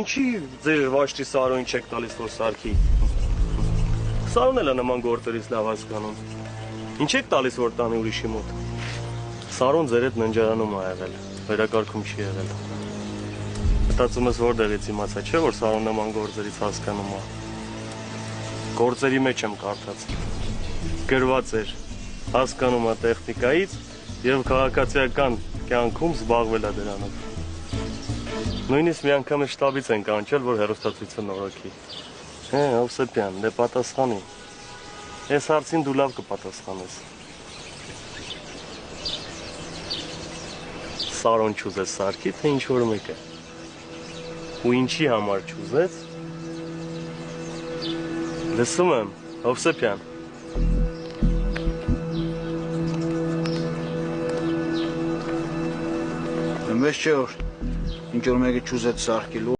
Ինչի ձեր վաշտի Սարոին չեք տալիս, որ սարքի։ Սարոն էլ է նման գործերից լավ հասկանում։ Ինչ եք տալիս, որ տանի ուրիշի մոտ։ Սարոն ձեր հետ ննջարանում ա եղել, վերակարգում չի եղել։ Մտածում ես որտեղից իմացա, չէ՞ որ Սարոն նման գործերից հասկանում ա։ Գործերի մեջ եմ կարդաց։ Գրված էր, հասկանում ա տեխնիկայից եւ քաղաքացիական կյանքում զբաղվել ա դրանով։ Նույնիսկ մի անգամ շտաբից են կանչել, որ հեռուստացույցը նորոգի։ Հովսեփյան, դե պատասխանի։ Այս հարցին դու լավ կպատասխանես։ Սարոն չուզեց սարքի, թե ինչ-որ մեկը։ Ու ինչի համար չուզեց։ Լսում եմ, Հովսեփյան։ Մեզ չէ որ ինչ որ մեկը չուզեց սարքելու